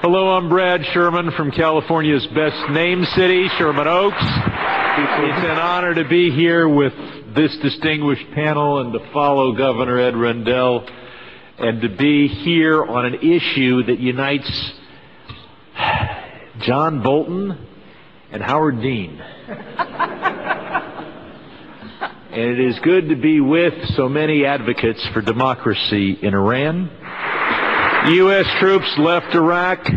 Hello, I'm Brad Sherman from California's best named city, Sherman Oaks. It's an honor to be here with this distinguished panel and to follow Governor Ed Rendell and to be here on an issue that unites John Bolton and Howard Dean. And it is good to be with so many advocates for democracy in Iran. U.S. troops left Iraq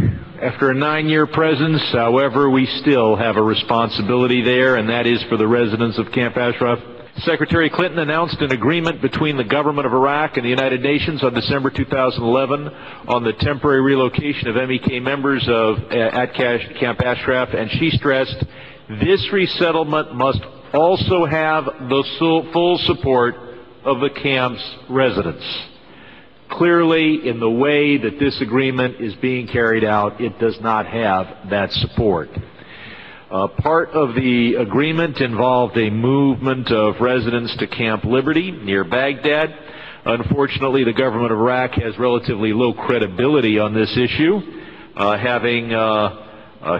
after a 9-year presence. However, we still have a responsibility there, and that is for the residents of Camp Ashraf. Secretary Clinton announced an agreement between the government of Iraq and the United Nations on December 2011 on the temporary relocation of MEK members at Camp Ashraf, and she stressed this resettlement must also have the full support of the camp's residents. Clearly, in the way that this agreement is being carried out, it does not have that support. Part of the agreement involved a movement of residents to Camp Liberty near Baghdad. Unfortunately, the government of Iraq has relatively low credibility on this issue, having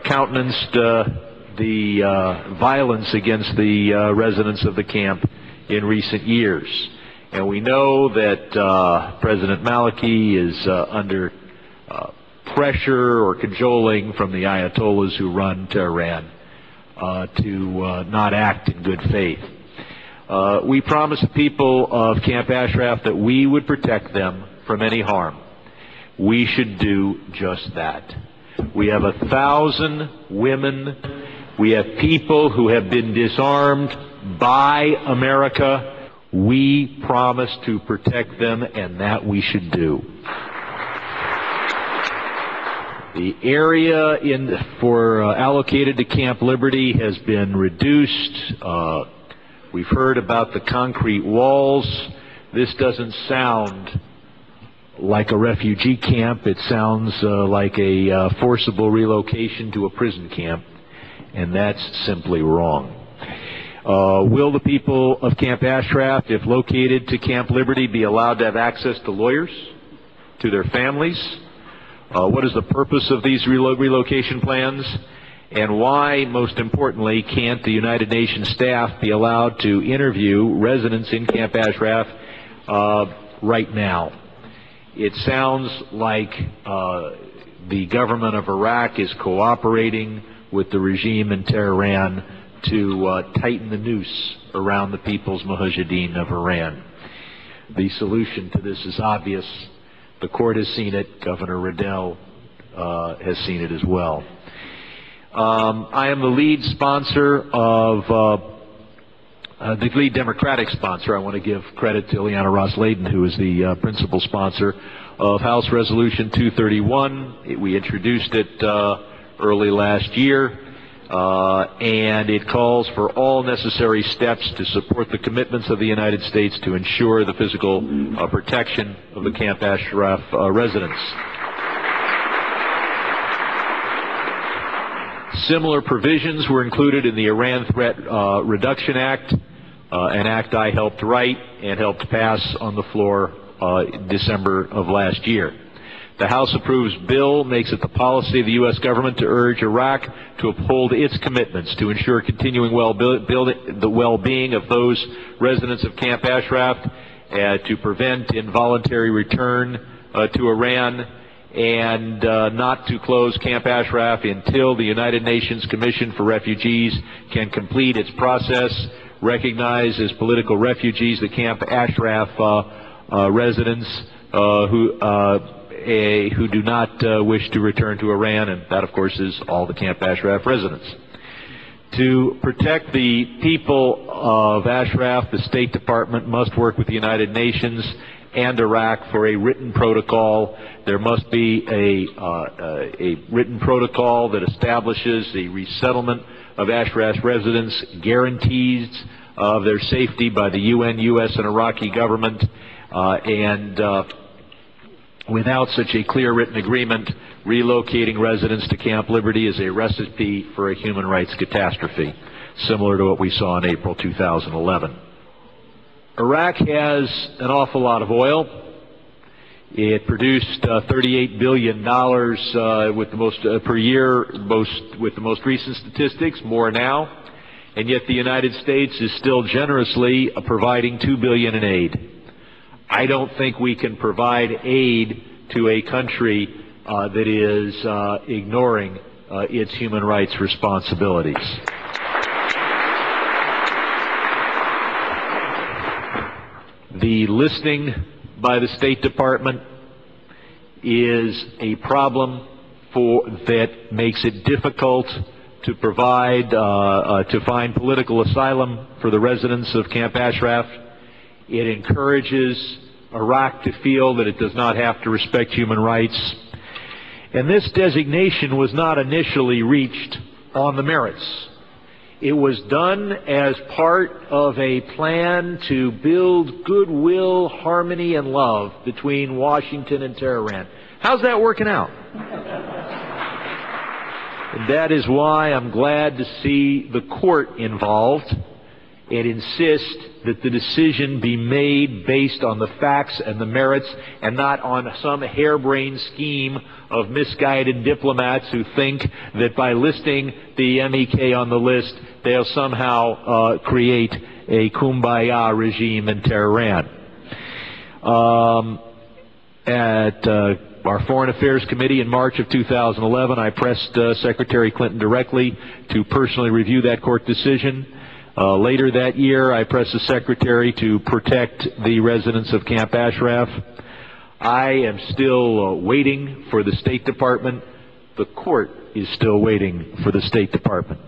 countenanced the violence against the residents of the camp in recent years. And we know that President Maliki is under pressure or cajoling from the Ayatollahs who run Tehran to not act in good faith. We promised the people of Camp Ashraf that we would protect them from any harm. We should do just that. We have 1,000 women. We have people who have been disarmed by America. We promise to protect them, and that we should do. The area allocated to Camp Liberty has been reduced. We've heard about the concrete walls. This doesn't sound like a refugee camp. It sounds like a forcible relocation to a prison camp, and that's simply wrong. Will the people of Camp Ashraf, if located to Camp Liberty, be allowed to have access to lawyers, to their families? What is the purpose of these relocation plans? And why, most importantly, can't the United Nations staff be allowed to interview residents in Camp Ashraf right now? It sounds like the government of Iraq is cooperating with the regime in Tehran to tighten the noose around the People's Mujahideen of Iran. The solution to this is obvious. The court has seen it. Governor Rendell has seen it as well. I am the lead sponsor of, the lead Democratic sponsor. I want to give credit to Ileana Ros-Lehtinen, who is the principal sponsor of House Resolution 231. We introduced it early last year. And it calls for all necessary steps to support the commitments of the United States to ensure the physical protection of the Camp Ashraf residents. Similar provisions were included in the Iran Threat Reduction Act, an act I helped write and helped pass on the floor December of last year. The House approves bill makes it the policy of the U.S. government to urge Iraq to uphold its commitments to ensure continuing the well-being of those residents of Camp Ashraf, to prevent involuntary return to Iran, and not to close Camp Ashraf until the United Nations Commission for Refugees can complete its process, recognize as political refugees the Camp Ashraf residents who do not wish to return to Iran, and that, of course, is all the Camp Ashraf residents. To protect the people of Ashraf, the State Department must work with the United Nations and Iraq for a written protocol. There must be a written protocol that establishes the resettlement of Ashraf residents, guarantees of their safety by the UN, U.S., and Iraqi government, without such a clear written agreement, relocating residents to Camp Liberty is a recipe for a human rights catastrophe, similar to what we saw in April 2011. Iraq has an awful lot of oil. It produced $38 billion with the most per year, with the most recent statistics, more now. And yet the United States is still generously providing $2 billion in aid. I don't think we can provide aid to a country that is ignoring its human rights responsibilities. The listing by the State Department is a problem that makes it difficult to provide, to find political asylum for the residents of Camp Ashraf. It encourages Iraq to feel that it does not have to respect human rights. And this designation was not initially reached on the merits. It was done as part of a plan to build goodwill, harmony, and love between Washington and Tehran. How's that working out? And that is why I'm glad to see the court involved and insist that the decision be made based on the facts and the merits and not on some harebrained scheme of misguided diplomats who think that by listing the MEK on the list, they'll somehow create a kumbaya regime in Tehran. At our Foreign Affairs Committee in March of 2011, I pressed Secretary Clinton directly to personally review that court decision. Later that year, I pressed the Secretary to protect the residents of Camp Ashraf. I am still waiting for the State Department. The court is still waiting for the State Department.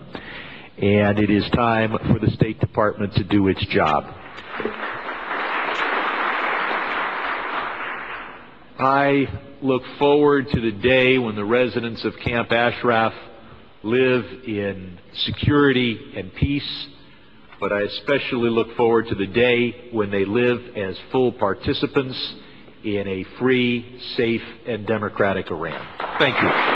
And it is time for the State Department to do its job. I look forward to the day when the residents of Camp Ashraf live in security and peace, but I especially look forward to the day when they live as full participants in a free, safe, and democratic Iran. Thank you.